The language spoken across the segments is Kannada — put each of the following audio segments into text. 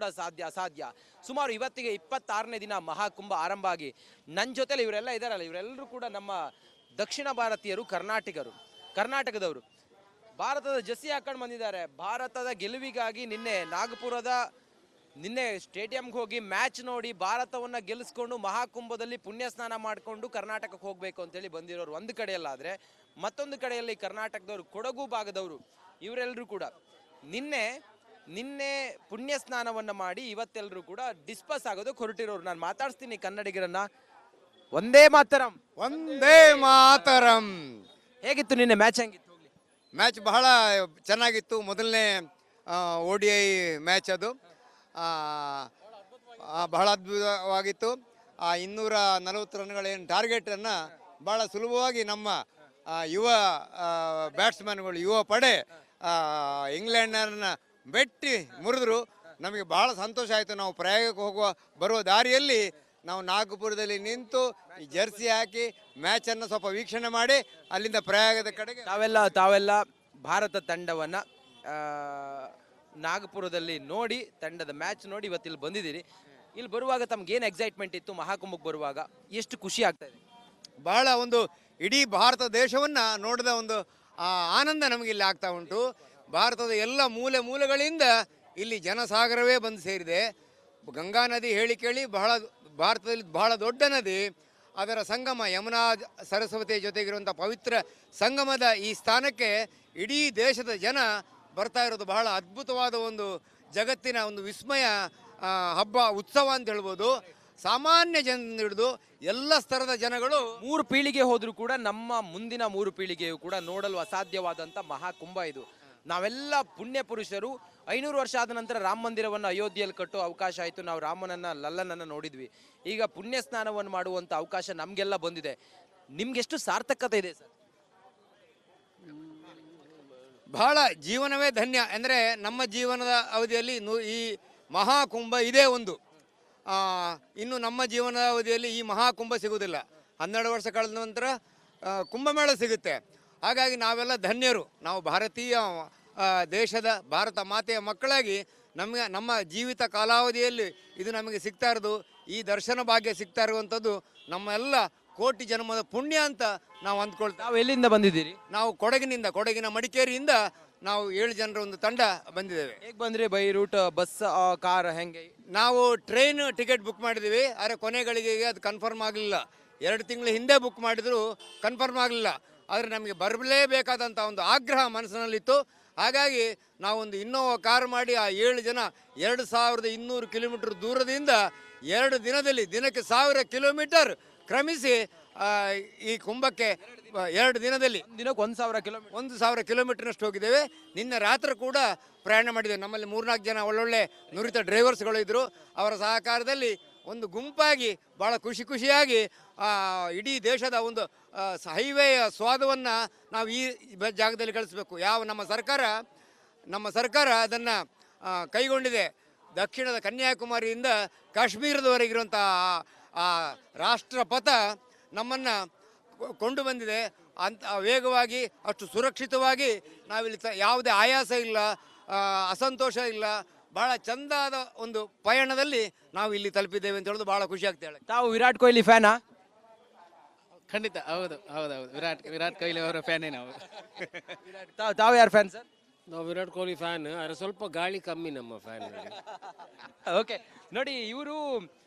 ಕೂಡ ಸಾಧ್ಯ ಅಸಾಧ್ಯ. ಸುಮಾರು ಇವತ್ತಿಗೆ 26ನೇ ದಿನ ಮಹಾಕುಂಭ ಆರಂಭ ಆಗಿ ನನ್ನ ಜೊತೆಲಿ ಇವರೆಲ್ಲ ಇದ್ದಾರಲ್ಲ, ಇವರೆಲ್ಲರೂ ಕೂಡ ನಮ್ಮ ದಕ್ಷಿಣ ಭಾರತೀಯರು, ಕರ್ನಾಟಕದವರು. ಭಾರತದ ಜೆರ್ಸಿ ಹಾಕೊಂಡು ಬಂದಿದ್ದಾರೆ. ಭಾರತದ ಗೆಲುವಿಗಾಗಿ ನಿನ್ನೆ ಸ್ಟೇಡಿಯಂಗೆ ಹೋಗಿ ಮ್ಯಾಚ್ ನೋಡಿ ಭಾರತವನ್ನು ಗೆಲ್ಲಿಸ್ಕೊಂಡು ಮಹಾಕುಂಭದಲ್ಲಿ ಪುಣ್ಯ ಸ್ನಾನ ಮಾಡಿಕೊಂಡು ಕರ್ನಾಟಕಕ್ಕೆ ಹೋಗಬೇಕು ಅಂತೇಳಿ ಬಂದಿರೋರು ಒಂದು ಕಡೆಯಲ್ಲಾದರೆ, ಮತ್ತೊಂದು ಕಡೆಯಲ್ಲಿ ಕರ್ನಾಟಕದವರು, ಕೊಡಗು ಭಾಗದವರು, ಇವರೆಲ್ಲರೂ ಕೂಡ ನಿನ್ನೆ ಪುಣ್ಯ ಸ್ನಾನವನ್ನು ಮಾಡಿ ಇವತ್ತೆಲ್ಲರೂ ಕೂಡ ಡಿಸ್ಪಸ್ ಆಗೋದಕ್ಕೆ ಹೊರಟಿರೋರು. ನಾನು ಮಾತಾಡ್ತೀನಿ ಕನ್ನಡಿಗರನ್ನ. ಒಂದೇ ಮಾತರಂ, ಒಂದೇ ಮಾತರಂ. ಹೇಗಿತ್ತು ನಿನ್ನೆ ಮ್ಯಾಚ್? ಹೆಂಗಿತ್ತು? ಮ್ಯಾಚ್ ಬಹಳ ಚೆನ್ನಾಗಿತ್ತು. ಮೊದಲನೇ ODI ಮ್ಯಾಚ್ ಅದು ಬಹಳ ಅದ್ಭುತವಾಗಿತ್ತು. 240 ರನ್ಗಳೇನು ಟಾರ್ಗೆಟನ್ನು ಭಾಳ ಸುಲಭವಾಗಿ ನಮ್ಮ ಯುವ ಬ್ಯಾಟ್ಸ್ಮನ್ಗಳು, ಯುವ ಪಡೆ ಇಂಗ್ಲೆಂಡ್ನವ್ರನ್ನ ಬೆಟ್ಟಿ ಮುರಿದ್ರು. ನಮಗೆ ಭಾಳ ಸಂತೋಷ ಆಯಿತು. ನಾವು ಪ್ರಯಾಗಕ್ಕೆ ಬರುವ ದಾರಿಯಲ್ಲಿ ನಾವು ನಾಗಪುರದಲ್ಲಿ ನಿಂತು ಈ ಜೆರ್ಸಿ ಹಾಕಿ ಮ್ಯಾಚನ್ನು ಸ್ವಲ್ಪ ವೀಕ್ಷಣೆ ಮಾಡಿ ಅಲ್ಲಿಂದ ಪ್ರಯಾಗದ ಕಡೆಗೆ ತಾವೆಲ್ಲ ಭಾರತ ತಂಡವನ್ನು ನಾಗಪುರದಲ್ಲಿ ನೋಡಿ, ತಂಡದ ಮ್ಯಾಚ್ ನೋಡಿ ಇವತ್ತಿಲ್ಲಿ ಬಂದಿದ್ದೀರಿ. ಇಲ್ಲಿ ಬರುವಾಗ ತಮ್ಗೇನು ಎಕ್ಸೈಟ್ಮೆಂಟ್ ಇತ್ತು? ಮಹಾಕುಂಭಕ್ಕೆ ಬರುವಾಗ ಎಷ್ಟು ಖುಷಿ ಆಗ್ತಾ ಇದೆ? ಬಹಳ ಒಂದು ಇಡೀ ಭಾರತ ದೇಶವನ್ನು ನೋಡಿದ ಒಂದು ಆನಂದ ನಮಗೆ ಇಲ್ಲಿ ಆಗ್ತಾ ಉಂಟು. ಭಾರತದ ಎಲ್ಲ ಮೂಲೆಗಳಿಂದ ಇಲ್ಲಿ ಜನಸಾಗರವೇ ಬಂದು ಸೇರಿದೆ. ಗಂಗಾ ನದಿ ಹೇಳಿ ಕೇಳಿ ಭಾರತದಲ್ಲಿ ಬಹಳ ದೊಡ್ಡ ನದಿ. ಅದರ ಸಂಗಮ ಯಮುನಾ ಸರಸ್ವತಿ ಜೊತೆಗಿರುವಂಥ ಪವಿತ್ರ ಸಂಗಮದ ಈ ಸ್ಥಾನಕ್ಕೆ ಇಡೀ ದೇಶದ ಜನ ಬರ್ತಾ ಇರೋದು ಬಹಳ ಅದ್ಭುತವಾದ ಒಂದು ಜಗತ್ತಿನ ಒಂದು ವಿಸ್ಮಯ ಹಬ್ಬ, ಉತ್ಸವ ಅಂತ ಹೇಳ್ಬೋದು. ಸಾಮಾನ್ಯ ಜನದಿಂದ ಹಿಡಿದು ಎಲ್ಲ ಸ್ತರದ ಜನಗಳು 3 ಪೀಳಿಗೆ ಹೋದರೂ ಕೂಡ ನಮ್ಮ ಮುಂದಿನ 3 ಪೀಳಿಗೆಯು ಕೂಡ ನೋಡಲು ಅಸಾಧ್ಯವಾದಂಥ ಮಹಾಕುಂಭ ಇದು. ನಾವೆಲ್ಲ ಪುಣ್ಯ ಪುರುಷರು. 500 ವರ್ಷ ಆದ ನಂತರ ರಾಮ ಮಂದಿರವನ್ನು ಅಯೋಧ್ಯೆಯಲ್ಲಿ ಕಟ್ಟೋ ಅವಕಾಶ ಆಯಿತು. ನಾವು ಲಲ್ಲನನ್ನು ನೋಡಿದ್ವಿ. ಈಗ ಪುಣ್ಯ ಸ್ನಾನವನ್ನು ಮಾಡುವಂಥ ಅವಕಾಶ ನಮಗೆಲ್ಲ ಬಂದಿದೆ. ನಿಮ್ಗೆಷ್ಟು ಸಾರ್ಥಕತೆ ಇದೆ ಸರ್? ಬಹಳ ಜೀವನವೇ ಧನ್ಯ. ಅಂದರೆ ನಮ್ಮ ಜೀವನದ ಅವಧಿಯಲ್ಲಿ ಈ ಮಹಾಕುಂಭ ಇದೇ ಒಂದು. ಇನ್ನು ನಮ್ಮ ಜೀವನದ ಅವಧಿಯಲ್ಲಿ ಈ ಮಹಾಕುಂಭ ಸಿಗುವುದಿಲ್ಲ. 12 ವರ್ಷ ಕಳೆದ ನಂತರ ಕುಂಭಮೇಳ ಸಿಗುತ್ತೆ. ಹಾಗಾಗಿ ನಾವೆಲ್ಲ ಧನ್ಯರು. ನಾವು ಭಾರತೀಯ ದೇಶದ ಭಾರತ ಮಾತೆಯ ಮಕ್ಕಳಾಗಿ ನಮ್ಮ ಜೀವಿತ ಕಾಲಾವಧಿಯಲ್ಲಿ ಇದು ನಮಗೆ ಸಿಗ್ತಾ ಇರೋದು, ಈ ದರ್ಶನ ಭಾಗ್ಯ ಸಿಗ್ತಾ ಇರುವಂಥದ್ದು ನಮ್ಮೆಲ್ಲ ಕೋಟಿ ಜನ್ಮದ ಪುಣ್ಯ ಅಂತ ನಾವು ಅಂದ್ಕೊಳ್ತೇವೆ. ನಾವು ಎಲ್ಲಿಂದ ಬಂದಿದ್ದೀರಿ? ನಾವು ಕೊಡಗಿನ ಮಡಿಕೇರಿಯಿಂದ ನಾವು 7 ಜನರ ಒಂದು ತಂಡ ಬಂದಿದ್ದೇವೆ. ಹೇಗೆ ಬಂದ್ರಿ? ಬೈ ರೂಟ್, ಬಸ್, ಕಾರ್, ಹೆಂಗೆ? ನಾವು ಟ್ರೈನ್ ಟಿಕೆಟ್ ಬುಕ್ ಮಾಡಿದ್ದೀವಿ. ಆದರೆ ಕೊನೆಗಳಿಗೆ ಅದು ಕನ್ಫರ್ಮ್ ಆಗಲಿಲ್ಲ. 2 ತಿಂಗಳ ಹಿಂದೆ ಬುಕ್ ಮಾಡಿದ್ರು ಕನ್ಫರ್ಮ್ ಆಗಲಿಲ್ಲ. ಆದರೆ ನಮಗೆ ಬರಲೇಬೇಕಾದಂಥ ಒಂದು ಆಗ್ರಹ ಮನಸ್ಸಿನಲ್ಲಿತ್ತು. ಹಾಗಾಗಿ ನಾವೊಂದು ಇನ್ನೋವಾ ಕಾರ್ ಮಾಡಿ ಆ 7 ಜನ 2200 ಕಿಲೋಮೀಟರ್ ದೂರದಿಂದ 2 ದಿನದಲ್ಲಿ ದಿನಕ್ಕೆ 1000 ಕಿಲೋಮೀಟರ್ ಕ್ರಮಿಸಿ ಈ ಕುಂಭಕ್ಕೆ 2 ದಿನದಲ್ಲಿ ದಿನಕ್ಕೆ 1000 ಕಿಲೋಮೀಟರ್ನಷ್ಟು ಹೋಗಿದ್ದೇವೆ. ನಿನ್ನೆ ರಾತ್ರಿ ಕೂಡ ಪ್ರಯಾಣ ಮಾಡಿದ್ದೇವೆ. ನಮ್ಮಲ್ಲಿ 3-4 ಜನ ಒಳ್ಳೊಳ್ಳೆ ನುರಿತ ಡ್ರೈವರ್ಸ್ಗಳು ಇದ್ದರು. ಅವರ ಸಹಕಾರದಲ್ಲಿ ಒಂದು ಗುಂಪಾಗಿ ಭಾಳ ಖುಷಿಯಾಗಿ ಇಡೀ ದೇಶದ ಒಂದು ಹೈವೇಯ ಸ್ವಾದವನ್ನು ನಾವು ಈ ಜಾಗದಲ್ಲಿ ಗಳಿಸಬೇಕು. ನಮ್ಮ ಸರ್ಕಾರ ಅದನ್ನು ಕೈಗೊಂಡಿದೆ. ದಕ್ಷಿಣದ ಕನ್ಯಾಕುಮಾರಿಯಿಂದ ಕಾಶ್ಮೀರದವರೆಗಿರುವಂಥ ರಾಷ್ಟ್ರಪಥ ನಮ್ಮನ್ನು ಕೊಂಡು ಬಂದಿದೆ. ವೇಗವಾಗಿ, ಅಷ್ಟು ಸುರಕ್ಷಿತವಾಗಿ ನಾವಿಲ್ಲಿ ಯಾವುದೇ ಆಯಾಸ ಇಲ್ಲ, ಅಸಂತೋಷ ಇಲ್ಲ. ಬಹಳ ಚಂದಾದ ಒಂದು ಪಯಣದಲ್ಲಿ ನಾವು ಇಲ್ಲಿ ತಲುಪಿದ್ದೇವೆ ಅಂತ ಹೇಳೋದು ಬಹಳ ಖುಷಿ ಆಗ್ತೇವೆ. ತಾವು ವಿರಾಟ್ ಕೊಹ್ಲಿ ಫ್ಯಾನಾ? ಖಂಡಿತ, ಹೌದು. ವಿರಾಟ್ ಕೊಹ್ಲಿ ಅವರ ಫ್ಯಾನೇ ನಾವು. ತಾವು ಯಾರು ಫ್ಯಾನ್ ಸರ್? ನಾವು ವಿರಾಟ್ ಕೊಹ್ಲಿ ಫ್ಯಾನ್. ಆದರೆ ಸ್ವಲ್ಪ ಗಾಳಿ ಕಮ್ಮಿ ನಮ್ಮ ಫ್ಯಾನ್. ಓಕೆ, ನೋಡಿ ಇವರು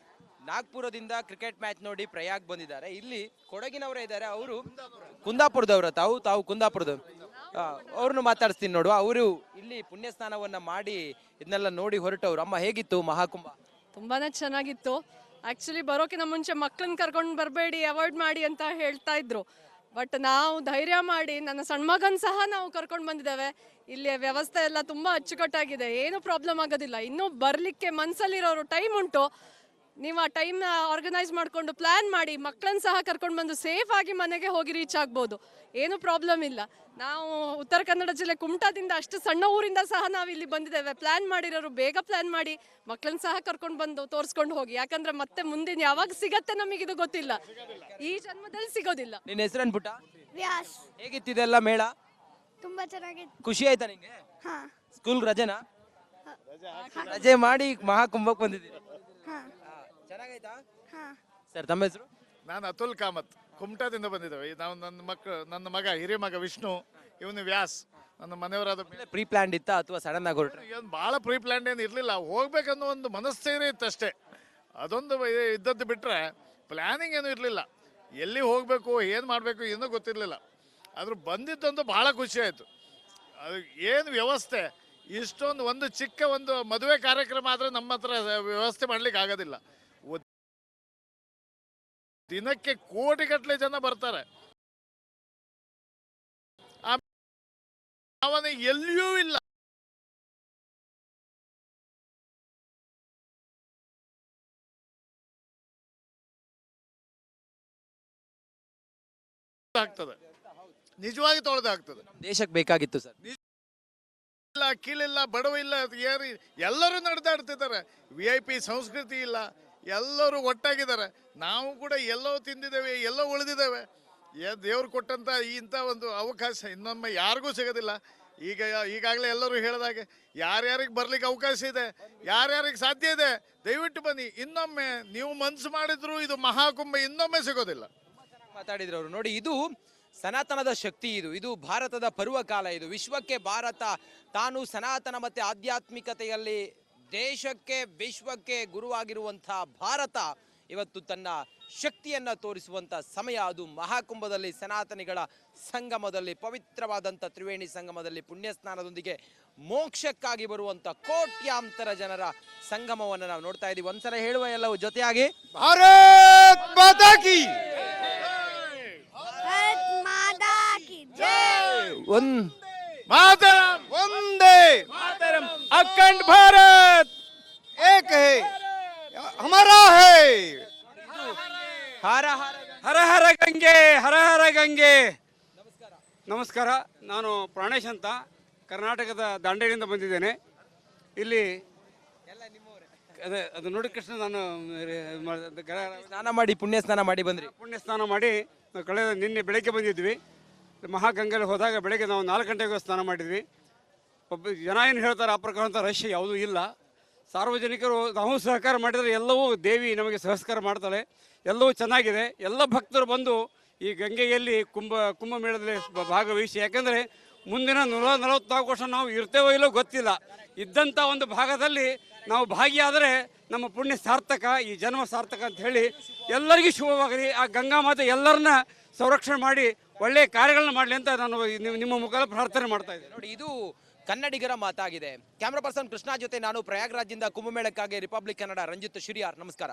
ನಾಗ್ಪುರದಿಂದ ಕ್ರಿಕೆಟ್ ಮ್ಯಾಚ್ ನೋಡಿ ಪ್ರಯಾಗ್ ಬಂದಿದ್ದಾರೆ. ಇಲ್ಲಿ ಕೊಡಗಿನವರೇ ಇದ್ದಾರೆ. ಅವರು ಕುಂದಾಪುರದವರ. ತಾವು ಕುಂದಾಪುರದ. ಅವ್ರನ್ನು ಮಾತಾಡಿಸ್ತೀನಿ ನೋಡುವ. ಅವರು ಇಲ್ಲಿ ಪುಣ್ಯ ಸ್ನಾನವನ್ನ ಮಾಡಿ ಇದನ್ನೆಲ್ಲ ನೋಡಿ ಹೊರಟವ್ರು. ಅಮ್ಮ, ಹೇಗಿತ್ತು ಮಹಾಕುಂಭ? ತುಂಬಾನೇ ಚೆನ್ನಾಗಿತ್ತು. ಆಕ್ಚುಲಿ ಬರೋಕಿನ ಮುಂಚೆ ಮಕ್ಕಳನ್ನ ಕರ್ಕೊಂಡು ಬರಬೇಡಿ, ಅವಾಯ್ಡ್ ಮಾಡಿ ಅಂತ ಹೇಳ್ತಾ ಇದ್ರು. ಬಟ್ ನಾವು ಧೈರ್ಯ ಮಾಡಿ ನನ್ನ ಸಣ್ಣ ಮಗನ್ ಸಹ ನಾವು ಕರ್ಕೊಂಡು ಬಂದಿದ್ದೇವೆ. ಇಲ್ಲಿ ವ್ಯವಸ್ಥೆ ಎಲ್ಲ ತುಂಬಾ ಅಚ್ಚುಕಟ್ಟಾಗಿದೆ, ಏನು ಪ್ರಾಬ್ಲಮ್ ಆಗೋದಿಲ್ಲ. ಇನ್ನೂ ಬರ್ಲಿಕ್ಕೆ ಮನ್ಸಲ್ಲಿರೋರು ಟೈಮ್ ಉಂಟು. ನೀವು ಆ ಟೈಮ್ನ ಆರ್ಗನೈಸ್ ಮಾಡಿಕೊಂಡು ಪ್ಲಾನ್ ಮಾಡಿ ಮಕ್ಕಳನ್ನ ಸಹ ಕರ್ಕೊಂಡು ಬಂದು ಸೇಫ್ ಆಗಿ ಮನೆಗೆ ಹೋಗಿ ರೀಚ್ ಆಗ್ಬೋದು. ಏನು ಪ್ರಾಬ್ಲಮ್ ಇಲ್ಲ. ನಾವು ಉತ್ತರ ಕನ್ನಡ ಜಿಲ್ಲೆ ಕುಮಟಾದಿಂದ, ಅಷ್ಟು ಸಣ್ಣ ಊರಿಂದ ಸಹ ನಾವು ಇಲ್ಲಿ ಬಂದಿದ್ದೇವೆ. ಪ್ಲಾನ್ ಮಾಡಿರೋರು ಬೇಗ ಪ್ಲಾನ್ ಮಾಡಿ ಮಕ್ಕಳನ್ನ ಸಹ ಕರ್ಕೊಂಡು ಬಂದು ತೋರಿಸ್ಕೊಂಡು ಹೋಗಿ. ಯಾಕಂದ್ರೆ ಮತ್ತೆ ಮುಂದಿನ ಯಾವಾಗ ಸಿಗತ್ತೆ ನಮಗಿದು ಗೊತ್ತಿಲ್ಲ, ಈ ಜನ್ಮದಲ್ಲಿ ಸಿಗೋದಿಲ್ಲ. ನಿನ್ನ ಹೆಸರೇನು ಪುಟ್ಟ? ವ್ಯಾಸ್. ಹೇಗಿತ್ತಿದೆಲ್ಲ ಮೇಳ? ತುಂಬಾ ಚೆನ್ನಾಗಿತ್ತು. ಖುಷಿ ಆಯ್ತಾ ನಿಂಗೆ? ಹಾ. ಸ್ಕೂಲ್ ರಜೆನಾ? ರಜೆ ಮಾಡಿ ಮಹಾಕುಂಭಕ್ಕೆ ಬಂದಿದ್ದೀರಿ. ಹಾ ಚೆನ್ನಾಗಾಯ್ತಾ ಹಾ ಸರ್? ತಮ್ಮ ಹೆಸರು? ನಾನು ಅತುಲ್ ಕಾಮತ್, ಕುಮಟಾದಿಂದ ಬಂದಿದ್ದೇವೆ. ನಾವು ನನ್ನ ಮಗ ಹಿರಿಯ ಮಗ ವಿಷ್ಣು, ಇವನು ವ್ಯಾಸ್, ನನ್ನ ಮನೆಯವರಾದ ಪ್ರೀ ಪ್ಲಾನ್ ಇತ್ತಾ ಅಥವಾ ಸಡನ್ ಆಗಿ ಹೊರಟ್ರೆ? ಏನು ಭಾಳ ಪ್ರೀ ಪ್ಲಾನ್ ಏನು ಇರಲಿಲ್ಲ, ಹೋಗ್ಬೇಕನ್ನೋ ಒಂದು ಮನಸ್ಥೈರ್ಯ ಇತ್ತು ಅಷ್ಟೇ. ಅದೊಂದು ಇದ್ದದ್ದು ಬಿಟ್ಟರೆ ಪ್ಲ್ಯಾನಿಂಗ್ ಏನೂ ಇರಲಿಲ್ಲ. ಎಲ್ಲಿ ಹೋಗಬೇಕು ಏನು ಮಾಡಬೇಕು ಏನೂ ಗೊತ್ತಿರಲಿಲ್ಲ. ಆದರೂ ಬಂದಿದ್ದಂತೂ ಭಾಳ ಖುಷಿ ಆಯಿತು. ಅದು ಏನು ವ್ಯವಸ್ಥೆ, ಇಷ್ಟೊಂದು ಒಂದು ಚಿಕ್ಕ ಒಂದು ಮದುವೆ ಕಾರ್ಯಕ್ರಮ ಆದರೆ ನಮ್ಮ ಹತ್ರ ವ್ಯವಸ್ಥೆ ಮಾಡಲಿಕ್ಕೆ ಆಗೋದಿಲ್ಲ. ದಿನಕ್ಕೆ ಕೋಟಿಗಟ್ಟಲೆ ಜನ ಬರ್ತಾರೆ. ಅವನ ಎಲ್ಲಿಯೂ ಇಲ್ಲ. ಆಗ್ತದೆ, ನಿಜವಾಗಿ ತೊಳೆದಾಗ್ತದೆ. ದೇಶಕ್ಕೆ ಬೇಕಾಗಿತ್ತು ಸರ್. ಇಲ್ಲ, ಕೀಳಿಲ್ಲ, ಬಡವ ಇಲ್ಲ, ಏರಿ ಎಲ್ಲರೂ ನಡೆದಾಡ್ತಿದ್ದಾರೆ. VIP ಸಂಸ್ಕೃತಿ ಇಲ್ಲ, ಎಲ್ಲರೂ ಒಟ್ಟಾಗಿದ್ದಾರೆ. ನಾವು ಕೂಡ ಎಲ್ಲೋ ತಿಂದಿದ್ದೇವೆ, ಎಲ್ಲೋ ಉಳಿದಿದ್ದೇವೆ. ದೇವ್ರು ಕೊಟ್ಟಂತ ಇಂಥ ಒಂದು ಅವಕಾಶ ಇನ್ನೊಮ್ಮೆ ಯಾರಿಗೂ ಸಿಗೋದಿಲ್ಲ. ಈಗಾಗಲೇ ಎಲ್ಲರೂ ಹೇಳಿದಾಗೆ ಯಾರ್ಯಾರಿಗೆ ಬರ್ಲಿಕ್ಕೆ ಅವಕಾಶ ಇದೆ, ಯಾರ್ಯಾರಿಗೆ ಸಾಧ್ಯ ಇದೆ, ದಯವಿಟ್ಟು ಬನ್ನಿ. ಇನ್ನೊಮ್ಮೆ ನೀವು ಮನಸ್ಸು ಮಾಡಿದ್ರು ಇದು ಮಹಾಕುಂಭ ಇನ್ನೊಮ್ಮೆ ಸಿಗೋದಿಲ್ಲ. ಮಾತಾಡಿದ್ರು ಅವರು. ನೋಡಿ, ಇದು ಸನಾತನದ ಶಕ್ತಿ, ಇದು ಭಾರತದ ಪರ್ವಕಾಲ. ಇದು ವಿಶ್ವಕ್ಕೆ ಭಾರತ ತಾನು ಸನಾತನ ಮತ್ತೆ ಆಧ್ಯಾತ್ಮಿಕತೆಯಲ್ಲಿ ದೇಶಕ್ಕೆ ವಿಶ್ವಕ್ಕೆ ಗುರುವಾಗಿರುವಂತಹ ಭಾರತ ಇವತ್ತು ತನ್ನ ಶಕ್ತಿಯನ್ನ ತೋರಿಸುವಂತ ಸಮಯ. ಅದು ಮಹಾಕುಂಭದಲ್ಲಿ, ಸನಾತನಿಗಳ ಸಂಗಮದಲ್ಲಿ, ಪವಿತ್ರವಾದಂಥ ತ್ರಿವೇಣಿ ಸಂಗಮದಲ್ಲಿ ಪುಣ್ಯ ಸ್ನಾನದೊಂದಿಗೆ ಮೋಕ್ಷಕ್ಕಾಗಿ ಬರುವಂತ ಕೋಟ್ಯಾಂತರ ಜನರ ಸಂಗಮವನ್ನು ನಾವು ನೋಡ್ತಾ ಇದ್ದೀವಿ. ಒಂದ್ಸಲ ಹೇಳುವ ಎಲ್ಲವೂ ಜೊತೆಯಾಗಿ ಭಾರತ್ ಮಾತಾ ಕಿ भारत माता की जय। ಮಾತರಂ ವಂದೇ ಅಖಂಡ್ ಭಾರತ್ ಏಕ್ ಹೈ ಹಮಾರಾ ಹೈ. ಹಾರ ಹಾರ ಹರ ಹರ ಗಂಗೆ, ಹರ ಹರ ಗಂಗೆ. ನಮಸ್ಕಾರ, ನಾನು ಪ್ರಾಣೇಶ್ ಅಂತ ಕರ್ನಾಟಕದ ದಾಂಡೇಲಿಯಿಂದ ಬಂದಿದ್ದೇನೆ. ಇಲ್ಲಿ ಅದು ನೋಡಿ ಕೃಷ್ಣ ನಾನು ಸ್ನಾನ ಮಾಡಿ ಪುಣ್ಯ ಸ್ನಾನ ಮಾಡಿ ಬಂದ್ರಿ. ಪುಣ್ಯ ಸ್ನಾನ ಮಾಡಿ ಕಳೆದ ನಿನ್ನೆ ಬೆಳಗ್ಗೆ ಬಂದಿದ್ವಿ. ಮಹಾಗಂಗೆಯಲ್ಲಿ ಹೋದಾಗ ಬೆಳಗ್ಗೆ ನಾವು 4 ಗಂಟೆಗೆ ಸ್ನಾನ ಮಾಡಿದ್ವಿ. ಜನ ಏನು ಹೇಳ್ತಾರೆ ಆ ಪ್ರಕಾರ ಅಂತ ರಶ್ ಯಾವುದೂ ಇಲ್ಲ. ಸಾರ್ವಜನಿಕರು ನಾವು ಸಹಕಾರ ಮಾಡಿದರೆ ಎಲ್ಲವೂ ದೇವಿ ನಮಗೆ ಸಹಕಾರ ಮಾಡ್ತಾಳೆ. ಎಲ್ಲವೂ ಚೆನ್ನಾಗಿದೆ. ಎಲ್ಲ ಭಕ್ತರು ಬಂದು ಈ ಗಂಗೆಯಲ್ಲಿ ಕುಂಭಮೇಳದಲ್ಲಿ ಭಾಗವಹಿಸಿ, ಯಾಕೆಂದರೆ ಮುಂದಿನ 144 ವರ್ಷ ನಾವು ಇರ್ತೇವೋ ಇಲ್ಲೋ ಗೊತ್ತಿಲ್ಲ. ಇದ್ದಂಥ ಒಂದು ಭಾಗದಲ್ಲಿ ನಾವು ಭಾಗಿಯಾದರೆ ನಮ್ಮ ಪುಣ್ಯ ಸಾರ್ಥಕ, ಈ ಜನ್ಮ ಸಾರ್ಥಕ ಅಂತ ಹೇಳಿ ಎಲ್ಲರಿಗೂ ಶುಭವಾಗಲಿ. ಆ ಗಂಗಾ ಮಾತೆ ಎಲ್ಲರನ್ನ ಸಂರಕ್ಷಣೆ ಮಾಡಿ ಒಳ್ಳೆಯ ಕಾರ್ಯಗಳನ್ನ ಮಾಡಲಿ ಅಂತ ನಾನು ನಿಮ್ಮ ಮುಖಾಂತರ ಪ್ರಾರ್ಥನೆ ಮಾಡ್ತಾ ಇದ್ದೇನೆ. ನೋಡಿ, ಇದು ಕನ್ನಡಿಗರ ಮಾತಾಗಿದೆ. ಕ್ಯಾಮ್ರಾ ಪರ್ಸನ್ ಕೃಷ್ಣ ಜೊತೆ ನಾನು ಪ್ರಯಾಗ್ರಾಜ್ದಿಂದ ಕುಂಭಮೇಳಕ್ಕಾಗಿ ರಿಪಬ್ಲಿಕ್ ಕನ್ನಡ ರಂಜಿತ್ ಶಿರಿಯಾರ್. ನಮಸ್ಕಾರ.